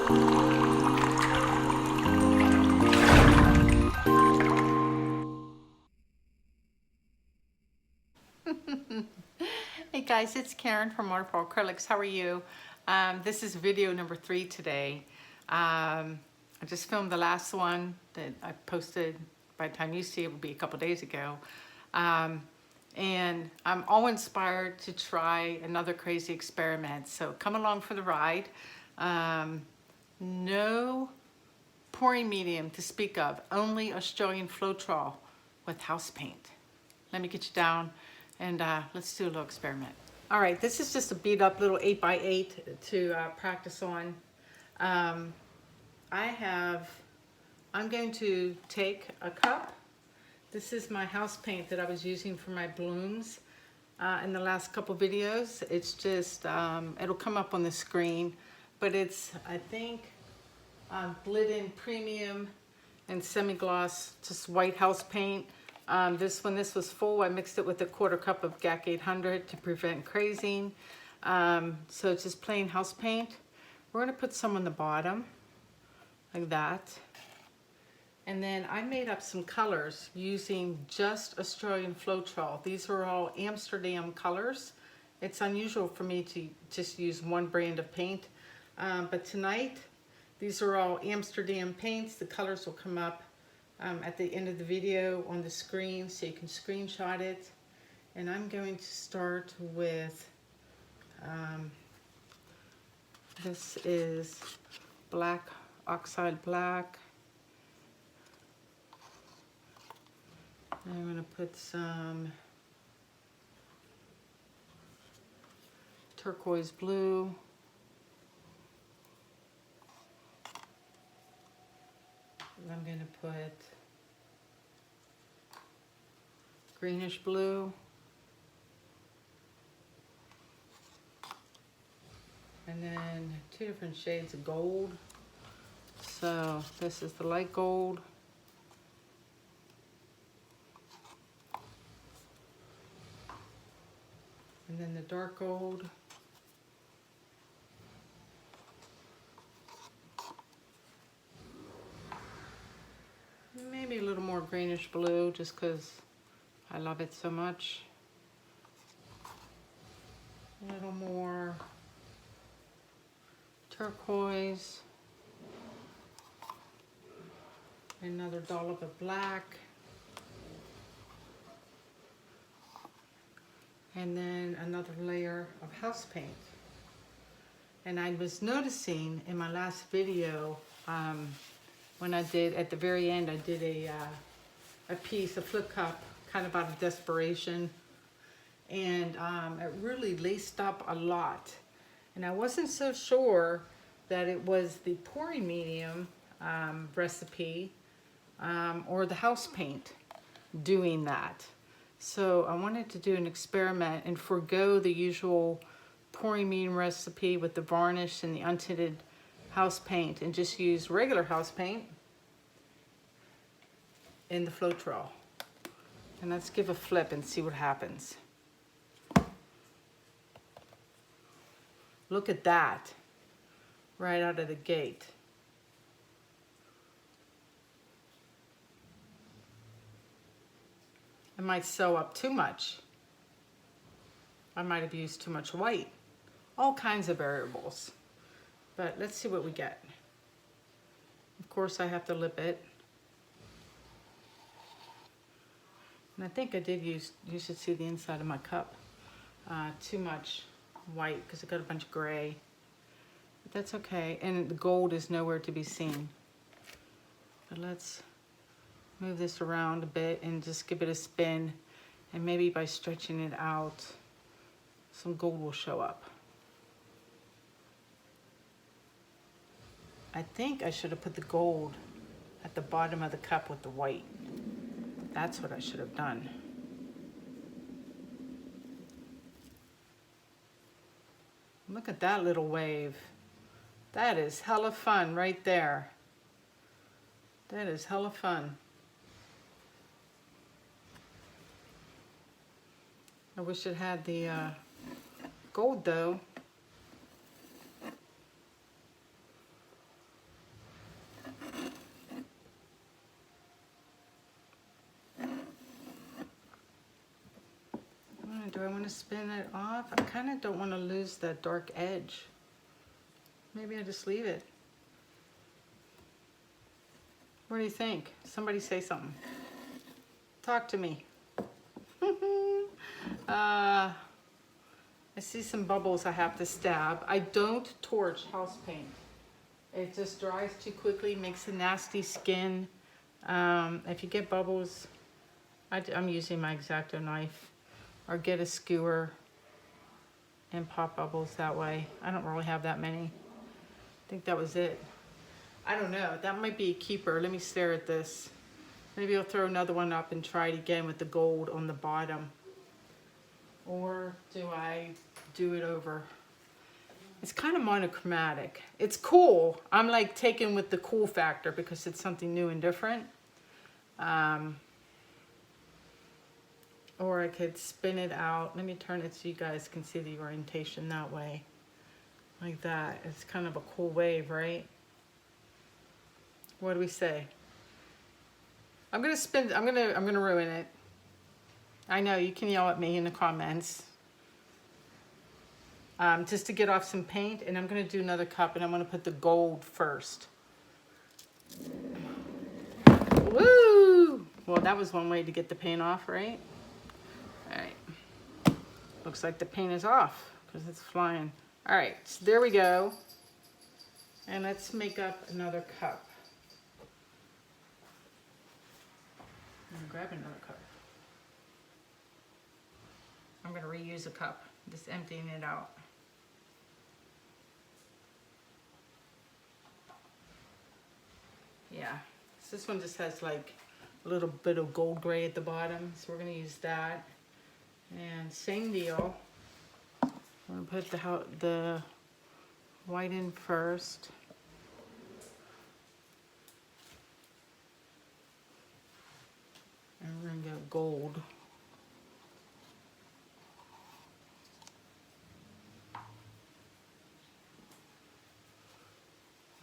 Hey guys, it's Karen from Waterfall Acrylics. How are you? This is video number 3 today. I just filmed the last one that I posted. By the time you see it, will be a couple days ago. And I'm all inspired to try another crazy experiment. So come along for the ride. No pouring medium to speak of, only Australian Floetrol with house paint. Let me get you down and let's do a little experiment. All right, this is just a beat up little 8x8 to practice on. I'm going to take a cup. This is my house paint that I was using for my blooms in the last couple videos. It's just, it'll come up on the screen, but it's, I think, Glidden Premium and Semi-Gloss, just white house paint. When this was full, I mixed it with a 1/4 cup of GAC 800 to prevent crazing. So it's just plain house paint. We're gonna put some on the bottom, like that. And then I made up some colors using just Australian Floetrol. These are all Amsterdam colors. It's unusual for me to just use one brand of paint. But tonight, these are all Amsterdam paints. The colors will come up at the end of the video on the screen so you can screenshot it. And I'm going to start with, this is black, oxide black. I'm going to put some turquoise blue. I'm going to put greenish blue. And then 2 different shades of gold. So this is the light gold. And then the dark gold. Maybe a little more greenish blue just because I love it so much. A little more turquoise. Another dollop of black. And then another layer of house paint. And I was noticing in my last video, when I did, at the very end, I did a piece, a flip cup, kind of out of desperation. And it really laced up a lot. And I wasn't so sure that it was the pouring medium recipe or the house paint doing that. So I wanted to do an experiment and forego the usual pouring medium recipe with the varnish and the untinted house paint and just use regular house paint in the Floetrol. And let's give a flip and see what happens. Look at that, right out of the gate. I might sew up too much. I might have used too much white. All kinds of variables. But let's see what we get. Of course, I have to lip it. And I think I did use, you should see the inside of my cup. Too much white because it got a bunch of gray. But that's okay. And the gold is nowhere to be seen. But let's move this around a bit and just give it a spin. And maybe by stretching it out, some gold will show up. I think I should have put the gold at the bottom of the cup with the white. That's what I should have done. Look at that little wave. That is hella fun right there. That is hella fun. I wish it had the gold though. do I want to spin it off? I kind of don't want to lose that dark edge. Maybe I just leave it. What do you think? Somebody say something. Talk to me. I see some bubbles I have to stab. I don't torch house paint. It just dries too quickly, makes a nasty skin. If you get bubbles, I'm using my X-Acto knife, or get a skewer and pop bubbles that way. I don't really have that many. I think that was it. I don't know, that might be a keeper. Let me stare at this. Maybe I'll throw another one up and try it again with the gold on the bottom. Or do I do it over? It's kind of monochromatic. It's cool. I'm like taken with the cool factor because it's something new and different. Or I could spin it out. Let me turn it so you guys can see the orientation that way. Like that. It's kind of a cool wave, right? What do we say? I'm gonna spin, I'm gonna ruin it. I know, you can yell at me in the comments. Just to get off some paint, and I'm gonna do another cup, and I'm gonna put the gold first. Woo! Well, that was one way to get the paint off, right? All right. Looks like the paint is off because it's flying. All right, so there we go. And let's make up another cup. I'm gonna grab another cup. I'm gonna reuse a cup, just emptying it out. Yeah, so this one just has like a little bit of gold gray at the bottom, so we're gonna use that. And same deal. I'm gonna put the white in first. And we're gonna get gold.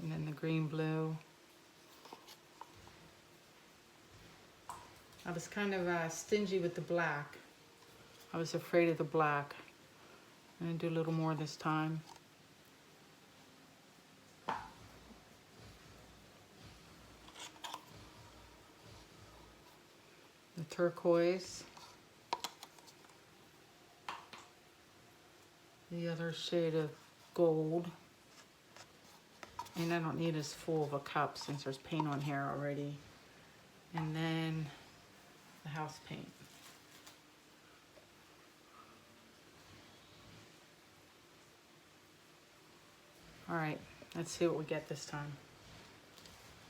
And then the green blue. I was kind of stingy with the black. I was afraid of the black. I'm gonna do a little more this time. The turquoise. The other shade of gold. And I don't need as full of a cup since there's paint on here already. And then the house paint. All right, let's see what we get this time.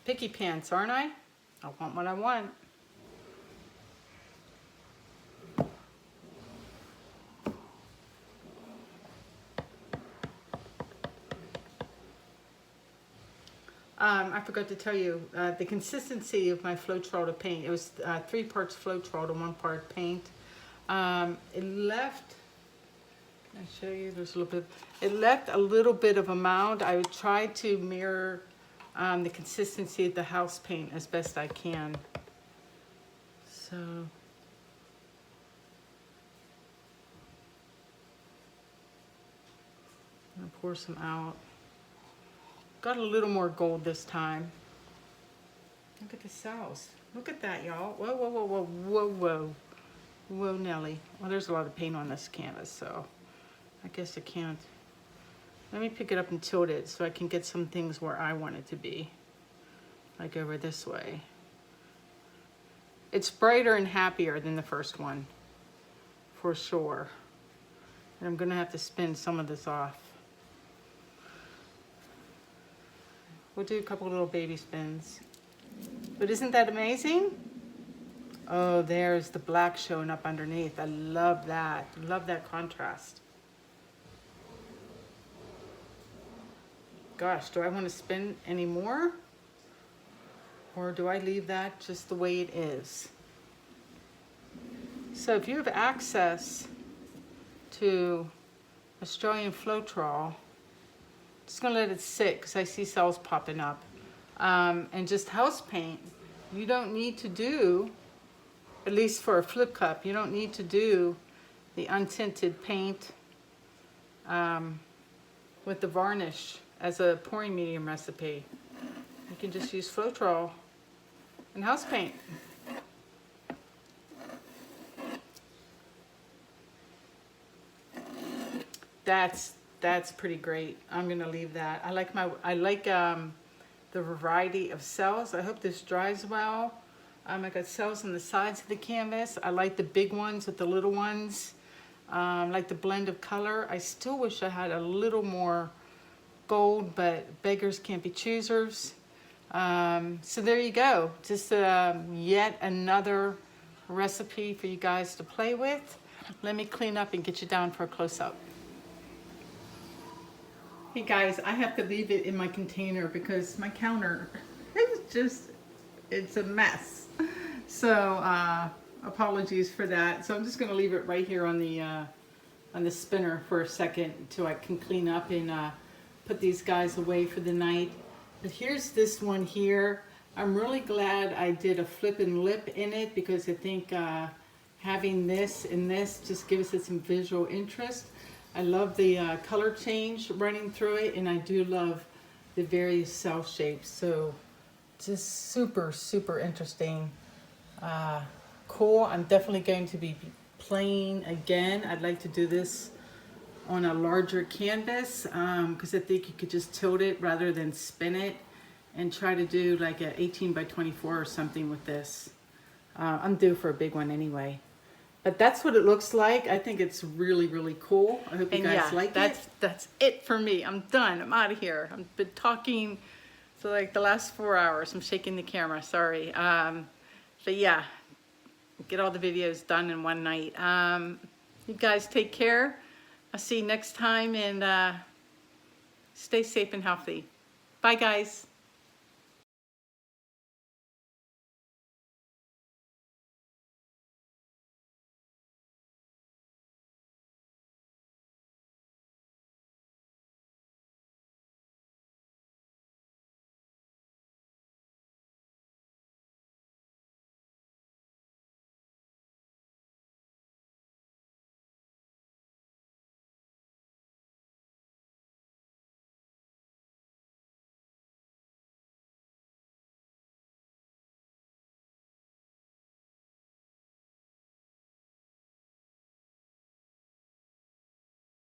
Picky pants, aren't I? I want what I want. I forgot to tell you the consistency of my Floetrol to paint. It was 3 parts Floetrol to 1 part paint. It left, I'll show you, there's a little bit, it left a little bit of a mound. I would try to mirror the consistency of the house paint as best I can. So, I'm gonna pour some out. Got a little more gold this time. Look at the cells. Look at that, y'all. Whoa, whoa, whoa, whoa, whoa, whoa. Whoa, Nelly. Well, there's a lot of paint on this canvas, so I guess I can't. Let me pick it up and tilt it so I can get some things where I want it to be. Like over this way. It's brighter and happier than the first one, for sure. And I'm gonna have to spin some of this off. We'll do a couple little baby spins. But isn't that amazing? Oh, there's the black showing up underneath. I love that. Love that contrast. Gosh, do I want to spin any more? Or do I leave that just the way it is? So if you have access to Australian Floetrol, just gonna let it sit because I see cells popping up. And just house paint, you don't need to do, at least for a flip cup, you don't need to do the untinted paint with the varnish as a pouring medium recipe. You can just use Floetrol and house paint. That's pretty great. I'm gonna leave that. I like the variety of cells. I hope this dries well. I got cells on the sides of the canvas. I like the big ones with the little ones. Like the blend of color. I still wish I had a little more gold, but beggars can't be choosers. So there you go. Just yet another recipe for you guys to play with. Let me clean up and get you down for a close-up. Hey guys, I have to leave it in my container because my counter is just, it's a mess. So apologies for that. So I'm just gonna leave it right here on the spinner for a second until I can clean up and put these guys away for the night. But here's this one here. I'm really glad I did a flip and lip in it because I think having this and this just gives it some visual interest. I love the color change running through it, and I do love the various cell shapes. So just super, super interesting. Cool. I'm definitely going to be playing again. I'd like to do this on a larger canvas because I think you could just tilt it rather than spin it, and try to do like a 18 by 24 or something with this. I'm due for a big one anyway. But that's what it looks like. I think it's really, really cool. I hope you guys like it. That's it for me. I'm done. I'm out of here. I've been talking for like the last 4 hours. I'm shaking the camera, sorry. But yeah, get all the videos done in one night. You guys take care. I'll see you next time, and stay safe and healthy. Bye guys.